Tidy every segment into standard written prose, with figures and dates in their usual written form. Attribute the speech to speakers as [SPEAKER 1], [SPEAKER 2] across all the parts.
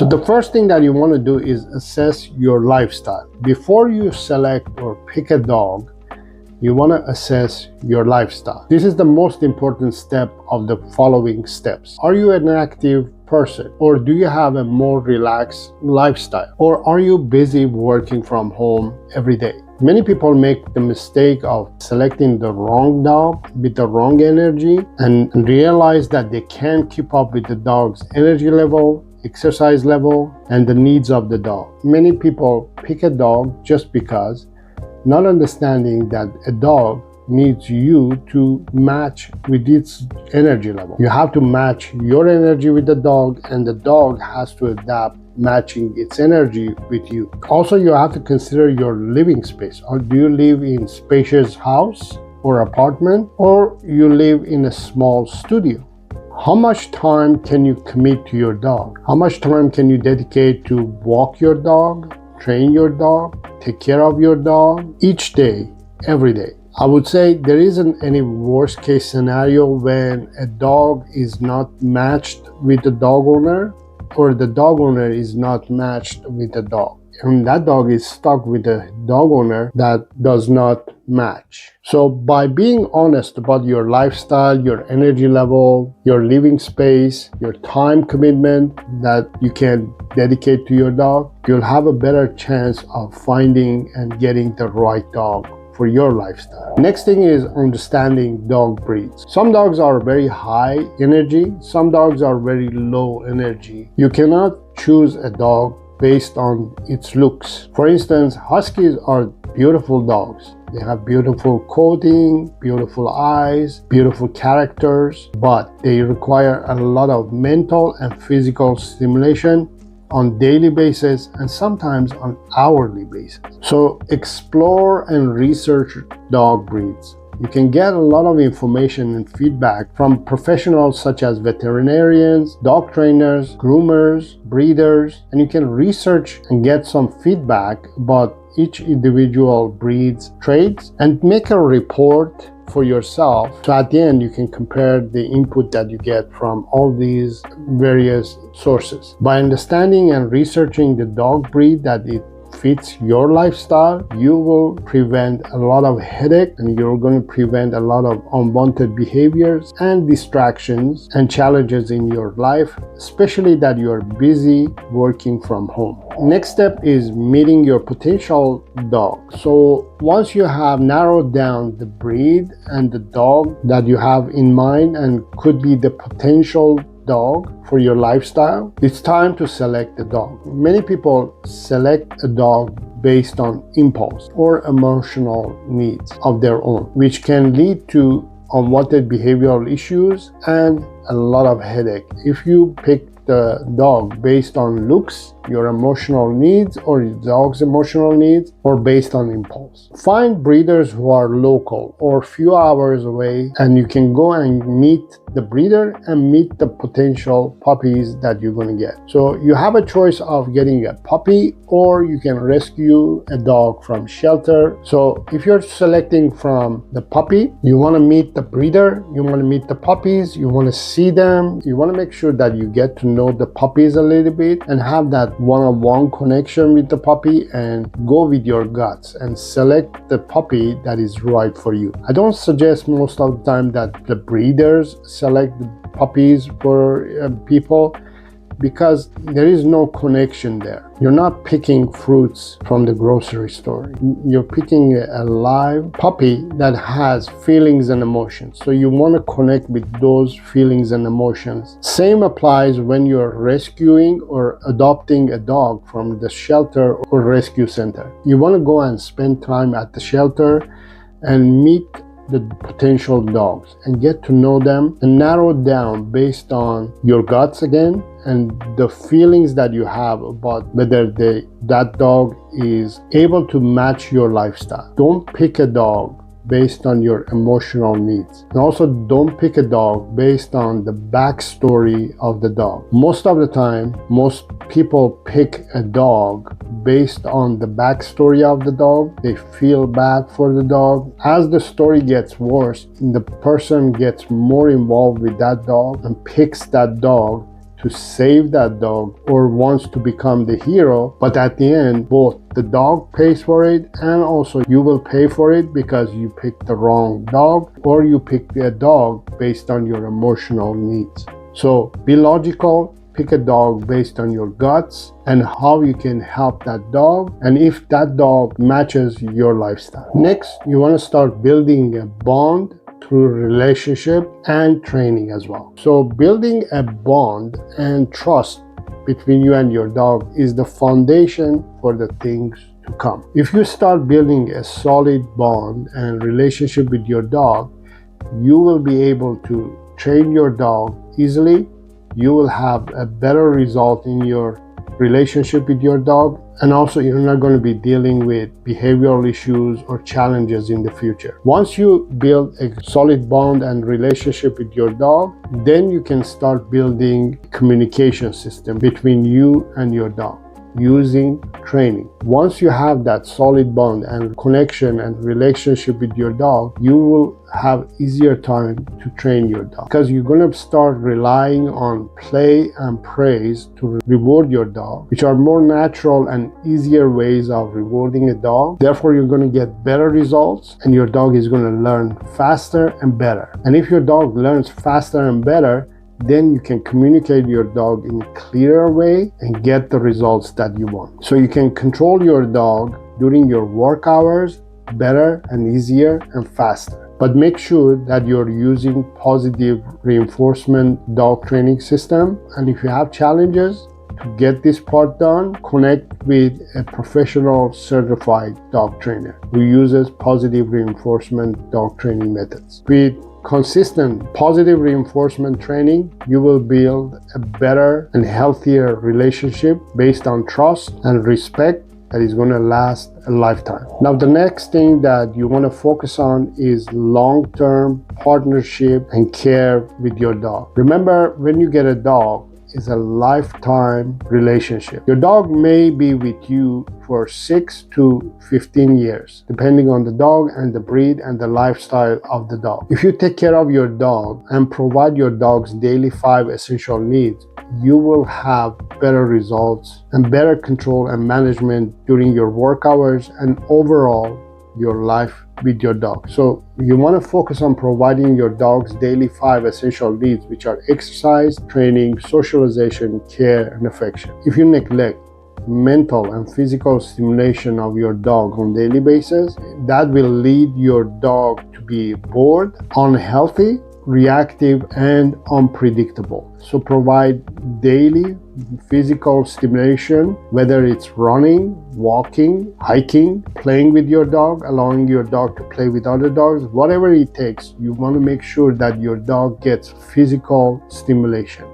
[SPEAKER 1] So the first thing that you want to do is assess your lifestyle. Before you select or pick a dog, you want to assess your lifestyle. This is the most important step of the following steps. Are you an active person, or do you have a more relaxed lifestyle, or are you busy working from home every day? Many people make the mistake of selecting the wrong dog with the wrong energy and realize that they can't keep up with the dog's energy level, exercise level, and the needs of the dog. Many people pick a dog just because, not understanding that a dog needs you to match with its energy level. You have to match your energy with the dog, and the dog has to adapt matching its energy with you. Also, you have to consider your living space. Or do you live in spacious house or apartment, or you live in a small studio? How much time can you commit to your dog? How much time can you dedicate to walk your dog, train your dog, take care of your dog each day, every day? I would say there isn't any worst case scenario when a dog is not matched with the dog owner, or the dog owner is not matched with the dog, and that dog is stuck with a dog owner that does not match. So by being honest about your lifestyle, your energy level, your living space, your time commitment that you can dedicate to your dog, you'll have a better chance of finding and getting the right dog for your lifestyle. Next thing is understanding dog breeds. Some dogs are very high energy, some dogs are very low energy. You cannot choose a dog based on its looks. For instance, Huskies are beautiful dogs. They have beautiful coating, beautiful eyes, beautiful characters, but they require a lot of mental and physical stimulation on daily basis and sometimes on hourly basis. So explore and research dog breeds. You can get a lot of information and feedback from professionals such as veterinarians, dog trainers, groomers, breeders, and you can research and get some feedback about each individual breed's traits and make a report for yourself. So at the end, you can compare the input that you get from all these various sources. By understanding and researching the dog breed that it fits your lifestyle, you will prevent a lot of headache, and you're going to prevent a lot of unwanted behaviors and distractions and challenges in your life, especially that you're busy working from home. Next step is meeting your potential dog. So once you have narrowed down the breed and the dog that you have in mind and could be the potential dog for your lifestyle, it's time to select the dog. Many people select a dog based on impulse or emotional needs of their own, which can lead to unwanted behavioral issues and a lot of headache. If you pick the dog based on looks, your emotional needs, or your dog's emotional needs, or based on impulse. Find breeders who are local or few hours away, and you can go and meet the breeder and meet the potential puppies that you're going to get. So you have a choice of getting a puppy, or you can rescue a dog from shelter. So if you're selecting from the puppy, you want to meet the breeder, you want to meet the puppies, you want to see them, you want to make sure that you get to know the puppies a little bit and have that one-on-one connection with the puppy, and go with your guts and select the puppy that is right for you. I don't suggest most of the time that the breeders select the puppies for people, because there is no connection there. You're not picking fruits from the grocery store. You're picking a live puppy that has feelings and emotions. So you want to connect with those feelings and emotions. Same applies when you're rescuing or adopting a dog from the shelter or rescue center. You want to go and spend time at the shelter and meet the potential dogs and get to know them and narrow down based on your guts again and the feelings that you have about whether that dog is able to match your lifestyle. Don't pick a dog based on your emotional needs. And also don't pick a dog based on the backstory of the dog. Most of the time, most people pick a dog based on the backstory of the dog. They feel bad for the dog. As the story gets worse, the person gets more involved with that dog and picks that dog to save that dog or wants to become the hero, but at the end, both the dog pays for it and also you will pay for it because you picked the wrong dog or you picked a dog based on your emotional needs. So be logical. Pick a dog based on your guts and how you can help that dog and if that dog matches your lifestyle. Next, you want to start building a bond through relationship and training as well. So building a bond and trust between you and your dog is the foundation for the things to come. If you start building a solid bond and relationship with your dog, you will be able to train your dog easily. You will have a better result in your relationship with your dog, and also you're not going to be dealing with behavioral issues or challenges in the future. Once you build a solid bond and relationship with your dog, then you can start building a communication system between you and your dog using training. Once you have that solid bond and connection and relationship with your dog, you will have easier time to train your dog because you're going to start relying on play and praise to reward your dog, which are more natural and easier ways of rewarding a dog. Therefore, you're going to get better results and your dog is going to learn faster and better. And if your dog learns faster and better, then you can communicate your dog in a clearer way and get the results that you want. So you can control your dog during your work hours better and easier and faster. But make sure that you're using positive reinforcement dog training system. And if you have challenges to get this part done, connect with a professional certified dog trainer who uses positive reinforcement dog training methods. With consistent positive reinforcement training, you will build a better and healthier relationship based on trust and respect that is going to last a lifetime. Now, the next thing that you want to focus on is long-term partnership and care with your dog. Remember, when you get a dog, it's a lifetime relationship. Your dog may be with you for 6 to 15 years, depending on the dog and the breed and the lifestyle of the dog. If you take care of your dog and provide your dog's daily 5 essential needs, you will have better results and better control and management during your work hours and overall your life with your dog. So you want to focus on providing your dog's daily 5 essential needs, which are exercise, training, socialization, care, and affection. If you neglect mental and physical stimulation of your dog on a daily basis, that will lead your dog to be bored, unhealthy, reactive, and unpredictable. So provide daily physical stimulation, whether it's running, walking, hiking, playing with your dog, allowing your dog to play with other dogs, whatever it takes. You want to make sure that your dog gets physical stimulation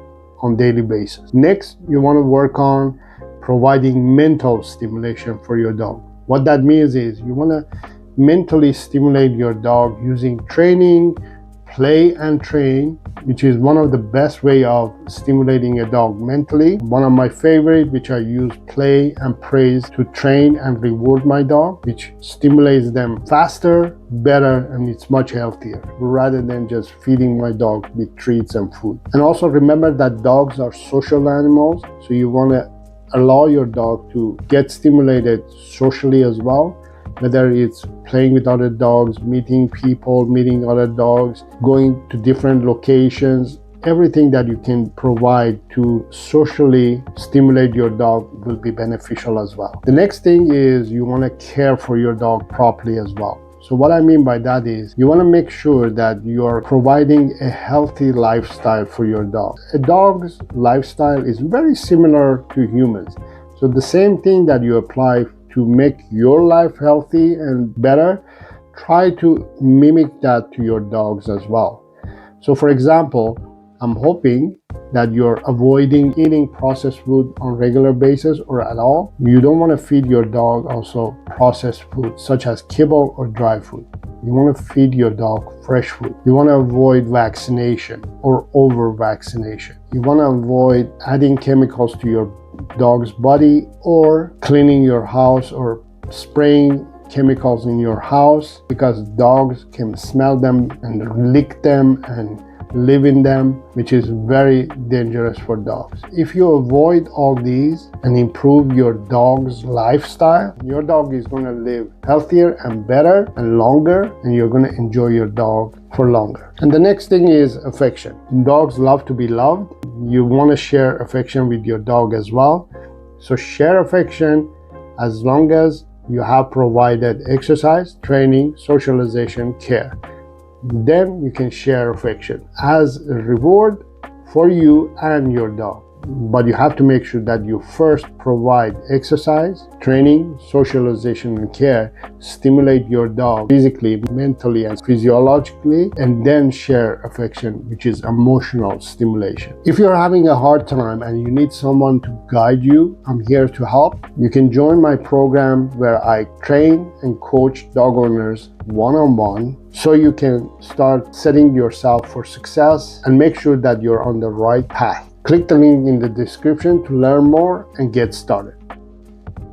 [SPEAKER 1] on a daily basis. Next, you want to work on providing mental stimulation for your dog. What that means is you want to mentally stimulate your dog using training, play and train, which is one of the best way of stimulating a dog mentally. One of my favorite, which I use play and praise to train and reward my dog, which stimulates them faster, better, and it's much healthier rather than just feeding my dog with treats and food. And also remember that dogs are social animals, so you want to allow your dog to get stimulated socially as well, whether it's playing with other dogs, meeting people, meeting other dogs, going to different locations. Everything that you can provide to socially stimulate your dog will be beneficial as well. The next thing is you want to care for your dog properly as well. So what I mean by that is you want to make sure that you are providing a healthy lifestyle for your dog. A dog's lifestyle is very similar to humans. So the same thing that you apply to make your life healthy and better, try to mimic that to your dogs as well. So for example, I'm hoping that you're avoiding eating processed food on a regular basis or at all. You don't want to feed your dog also processed food such as kibble or dry food. You want to feed your dog fresh food. You want to avoid vaccination or over vaccination. You want to avoid adding chemicals to your dog's body or cleaning your house or spraying chemicals in your house, because dogs can smell them and lick them and live in them, which is very dangerous for dogs. If you avoid all these and improve your dog's lifestyle, your dog is going to live healthier and better and longer, and you're going to enjoy your dog for longer. And the next thing is affection. Dogs love to be loved. You want to share affection with your dog as well. So share affection as long as you have provided exercise, training, socialization, care. Then you can share affection as a reward for you and your dog. But you have to make sure that you first provide exercise, training, socialization, and care, stimulate your dog physically, mentally, and physiologically, and then share affection, which is emotional stimulation. If you're having a hard time and you need someone to guide you, I'm here to help. You can join my program where I train and coach dog owners one-on-one, so you can start setting yourself for success and make sure that you're on the right path. Click the link in the description to learn more and get started.